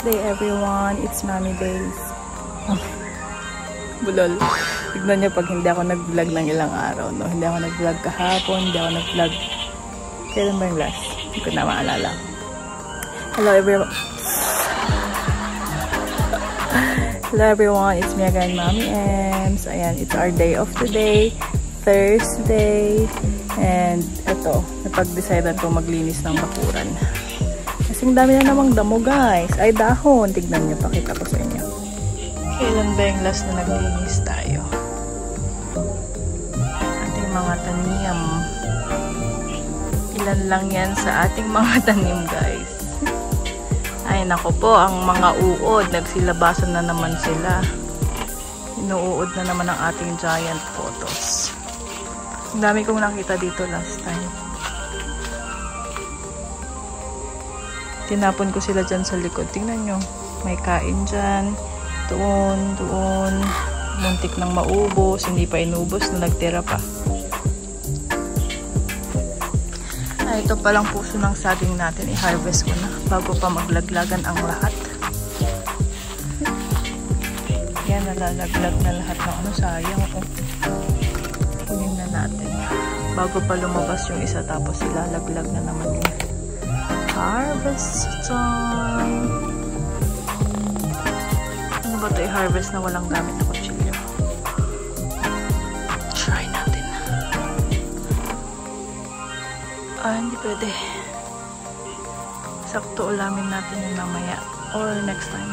Day everyone, it's Mommy Days. Bulol. Tignan niyo pag hindi ako nag-vlog ng ilang araw, no? Hindi ako nag-vlog kahapon, hindi ako nag-vlog. Kailan ba yung last? Hindi ko na maalala. Hello everyone. Hello everyone, it's me again, Mommy Ems. Ayan, it's our day off today, Thursday. And ito, napag-decidean ko maglinis ng bakuran. Kasing dami na namang damo guys. Ay dahon, tignan niyo, pakita ko sa inyo. Kailan ba yung last na naglinis tayo? Ating mga tanim. Ilan lang yan sa ating mga tanim guys. Ay nako po, ang mga uod, nagsilabasan na naman sila. Inuuod na naman ang ating giant photos. Ang dami kong nakita dito last time. Tinapon ko sila dyan sa likod. Tingnan nyo, may kain dyan. Doon. Muntik nang maubos. Hindi pa inubos na nagtira pa. Ito palang puso ng saging natin. I-harvest ko na bago pa maglaglagan ang lahat. Yan, nalalaglag na lahat ng ano. Sayang. Kunin na natin. Bago pa lumabas yung isa tapos ilalaglag na naman yun. Harvest time! Ano ba ito i-harvest na walang gamit na kutsilyo? Try natin. Hindi pwede. Sakto ulamin natin yung mamaya or next time.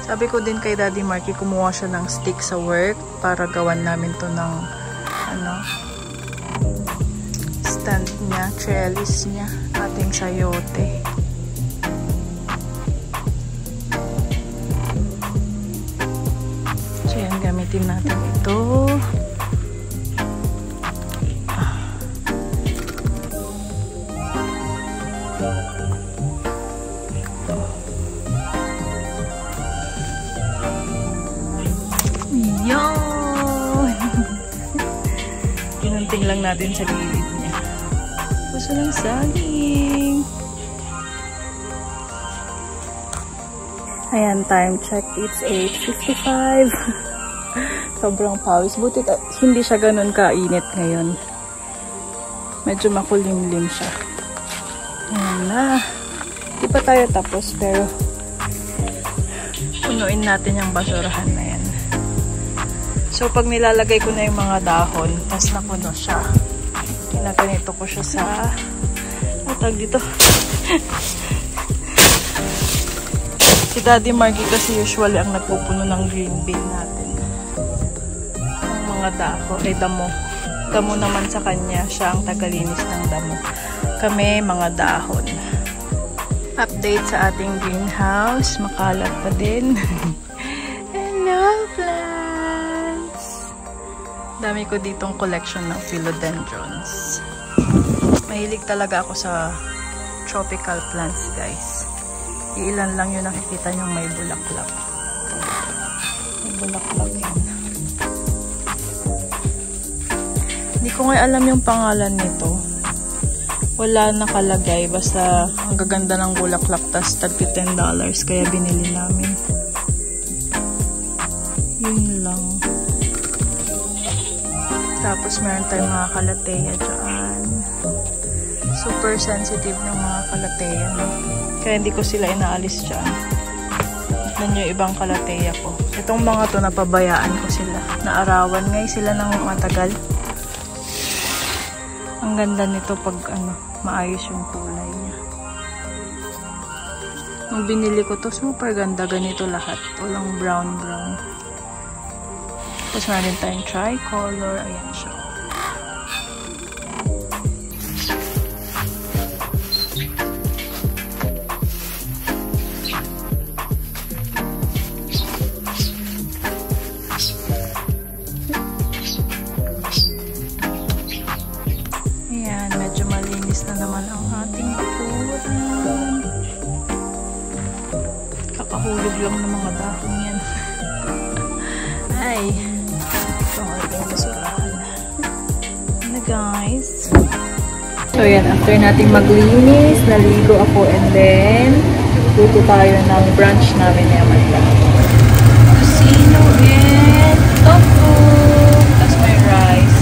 Sabi ko din kay Daddy Marky, kumuha siya ng stick sa work para gawan namin to ng stand niya, trellis niya, ating sayote. So yan, gamitin natin ito. Kinunting lang natin sa gilid niya. Puso ng saging. Ayan, time check. It's 8:55. Sobrang pawis. Buti hindi siya ganun kainit ngayon. Medyo makulimlim siya. Ayan na. Di pa tayo tapos pero punuin natin yung basurahan na yan. So, pag nilalagay ko na yung mga dahon, tas napuno siya, ginaganito ko siya sa tag dito. Si Daddy Marky kasi usually ang nagpupuno ng green bean natin. Ang mga dahon, damo. Damo naman sa kanya, siya ang tagalinis ng damo. Kami, mga dahon. Update sa ating greenhouse, makalat pa din. Hello, plants! Dami ko ditong collection ng philodendrons. Mahilig talaga ako sa tropical plants, guys. Iilan lang yung nakikita nyo may bulaklak. May bulaklak yan. Hindi ko nga alam yung pangalan nito. Wala nakalagay. Basta ang gaganda ng bulaklak. Tas tagpi $10. Kaya binili namin. Yun lang. Tapos meron tayong mga kalateya dyan. Super sensitive ng mga kalateya. No? Kaya hindi ko sila inaalis dyan. Tignan nyo ibang kalateya ko. Itong mga to napabayaan ko sila. Naarawan ngayon sila ng matagal. Ang ganda nito pag maayos yung kulay niya. Nung binili ko to, super ganda. Ganito lahat. Walang brown. Tapos meron tayong tricolor. Ayan siya. Ayan, medyo malinis na naman ang ating bakuran. Kakahulog lang ng mga dahon yan. Ay! Ito ang ating basurahan. Na guys. So yan, after nating maglinis, naligo ako and then luto tayo ng brunch namin ni Amanda. Casino and tofu. Tapos may rice.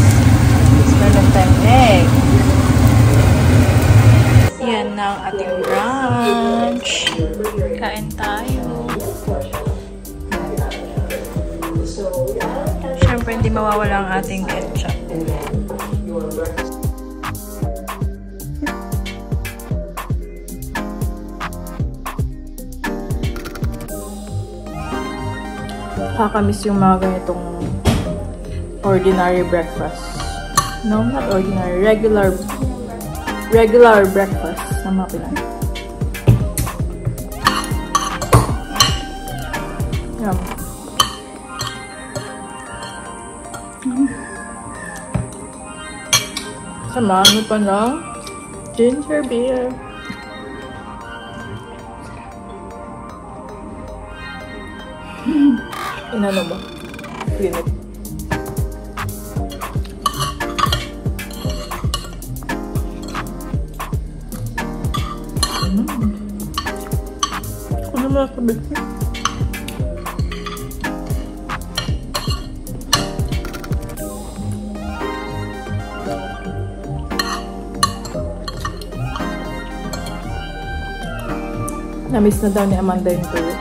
Tapos meron tayong egg. Yan na ang ating brunch. Kain tayo. Siyempre, hindi mawawala ang ating ketchup. Nakakamiss yung mga ganitong ordinary breakfast. No, not ordinary. Regular breakfast na mga Pinay. Yum. Samahan mo pa ng ginger beer. Inano ba? Pinit. Ano mga kabig? Namiss na daw ni Amanda yung tuyo.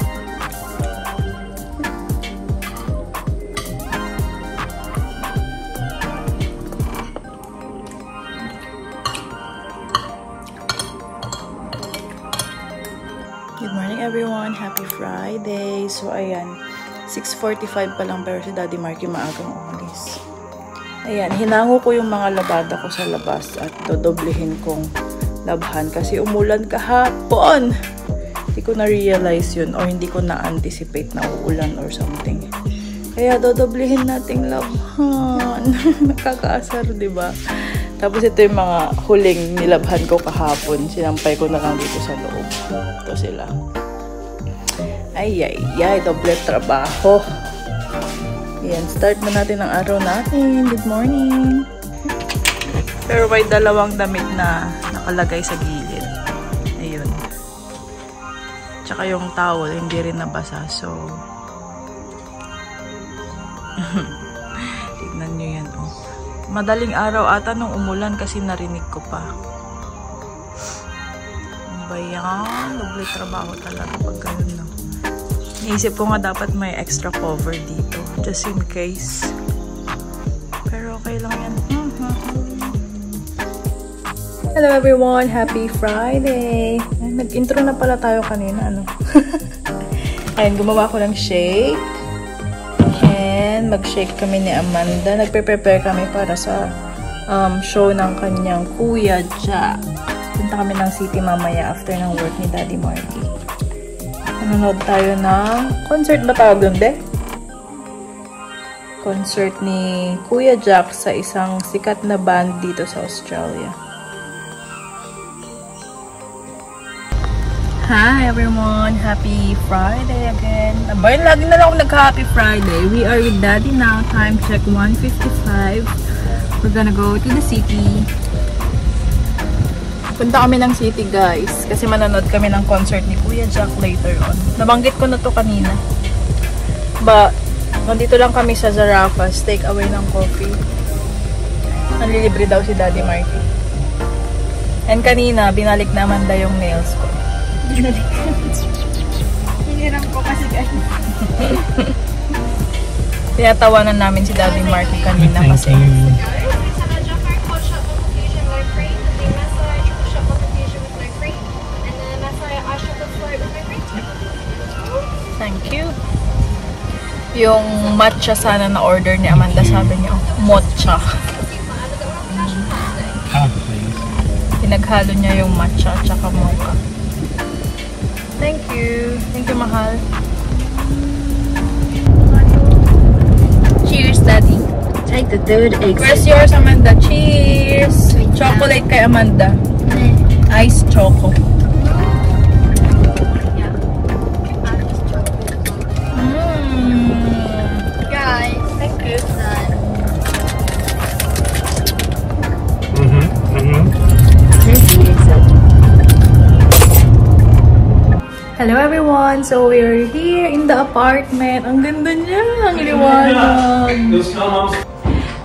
Good morning everyone! Happy Friday! So ayan, 6:45 pa lang pero si Daddy Marky maagang umalis. Ayan, hinango ko yung mga labada ko sa labas at dodoblehin kong labhan kasi umulan kahapon. Hindi ko na-realize yun or hindi ko na-anticipate na uulan or something. Kaya dodoblehin nating labhan. Nakakaasar, diba? Tapos ito yung mga huling nilabhan ko kahapon. Sinampay ko na lang dito sa loob. Ito sila. Ay, doble trabaho. Yan, start na natin ang araw natin. Good morning. Pero may dalawang damit na nakalagay sa gilid. Ayun. Tsaka yung towel, hindi rin nabasa. So, tignan nyo yan, oh. Madaling araw ata nung umulan kasi narinig ko pa. Ano ba yan? Doble trabaho talaga pag ganun, no? Naisip ko nga dapat may extra cover dito. Just in case. Pero okay lang yan. Hello everyone! Happy Friday! Nag-intro na pala tayo kanina, ano? Ayun, gumawa ko ng shake. And mag-shake kami ni Amanda. Nagpe-prepare kami para sa show ng kanyang Kuya Jack. Punta kami ng city mamaya after ng work ni Daddy Marky. Nanonood tayo ng concert ba tawag doon, be? Concert ni Kuya Jack sa isang sikat na band dito sa Australia. Hi everyone! Happy Friday again! Abay, lagi na lang ako nag-Happy Friday. We are with Daddy now. Time check 1:55. We're gonna go to the city. Punta kami ng city, guys. Kasi manonood kami ng concert ni Kuya Jack later on. Nabanggit ko na to kanina. But, nandito lang kami sa Zarafas. Take away ng coffee. Nanlilibre daw si Daddy Marky. And kanina, binalik naman daw yung nails ko. Hiniram ko kasi ganun. Tinatawanan namin si Daddy Marky kanina kasi thank you. Yung matcha sana na order ni Amanda, sabi niya, mocha. Pinaghalo niya yung matcha at saka mocha. Thank you. Thank you, mahal. Cheers, Daddy. Take the third exit. Where's yours, Amanda? Cheers! Chocolate kay Amanda. Ice choco. Yeah. Guys, thank you. Hello everyone! So we're here in the apartment. Ang ganda niya! Ang liwanag!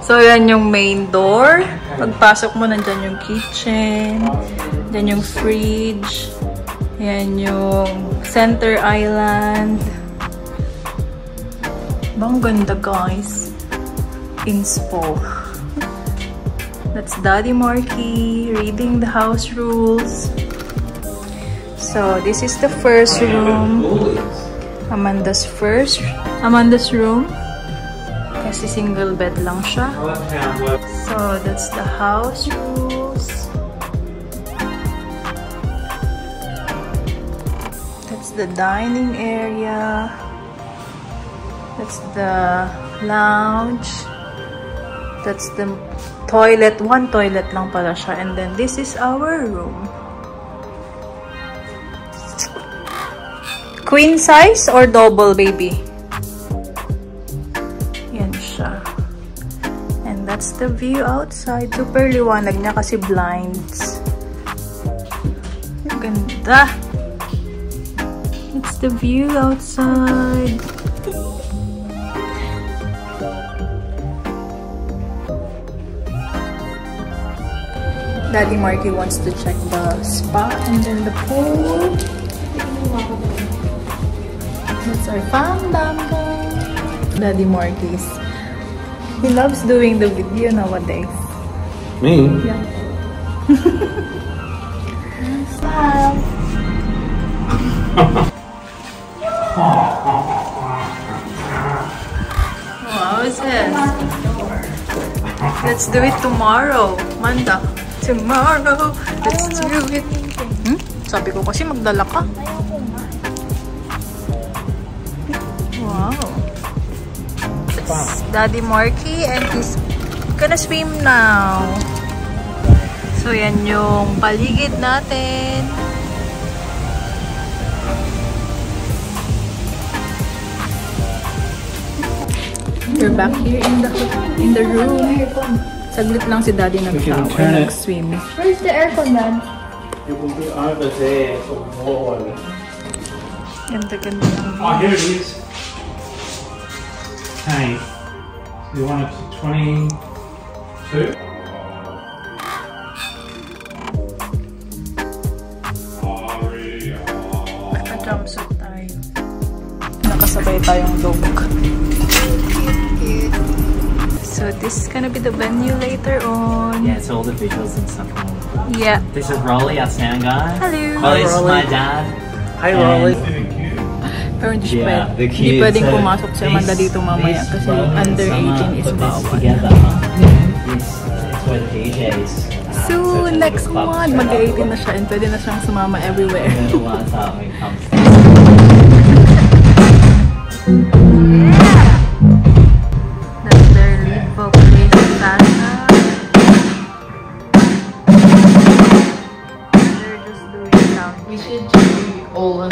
So yan yung main door. Pagpasok mo, nandyan yung kitchen. Nandyan yung fridge. Yan yung center island. Bang ganda guys. Inspo. That's Daddy Marky reading the house rules. So, this is the first room. Amanda's room. Kasi single bed lang siya. So, that's the house rules. That's the dining area. That's the lounge. That's the toilet. One toilet lang pala siya. And then, this is our room. Queen size or double, baby? Yan siya. And that's the view outside. Super liwanag niya kasi blinds. Ganda! It's the view outside. Daddy Marky wants to check the spa and then the pool. That's our fandom. Daddy Marquis. He loves doing the video nowadays. Me? Yeah. Smile. Wow, what's this? Let's do it tomorrow. Manda. Tomorrow. Let's do it. Sabi ko kasi magdala ka. Wow. It's Daddy Marky and he's gonna swim now. So yan yung paligid natin. We're back here in the room. Saglit lang si Daddy nag-shower, nag-swim. Where's the aircon, Dad? It will be over there for more. Ganda-ganda ng view. Oh, here it is. Hey, you want it to 22? Naka-jumpsuit tayo. Nakasabay tayong dog. So this is gonna be the venue later on. Yeah, so all the visuals and stuff. Yeah. This is Rolly, our sound guy. Hello. Rolly, this is my dad. Hi, And- Rolly. Pero hindi siya Yeah, pwede. the Hindi kids, pwedeng pumasok si Amanda this- dito mamaya this kasi Rolly and under Summer 18 is put this bawal. together. It's where the DJs. Soon, next month, mag-18 na siya and pwede na siyang sumama everywhere. And then the lights up when it comes to That's their lead vocalist, Sasha. They're just doing sound. We should do all of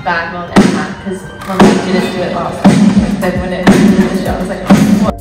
bad mode and that because when we didn't do it last time, like then when it happened in the show, I was like, what?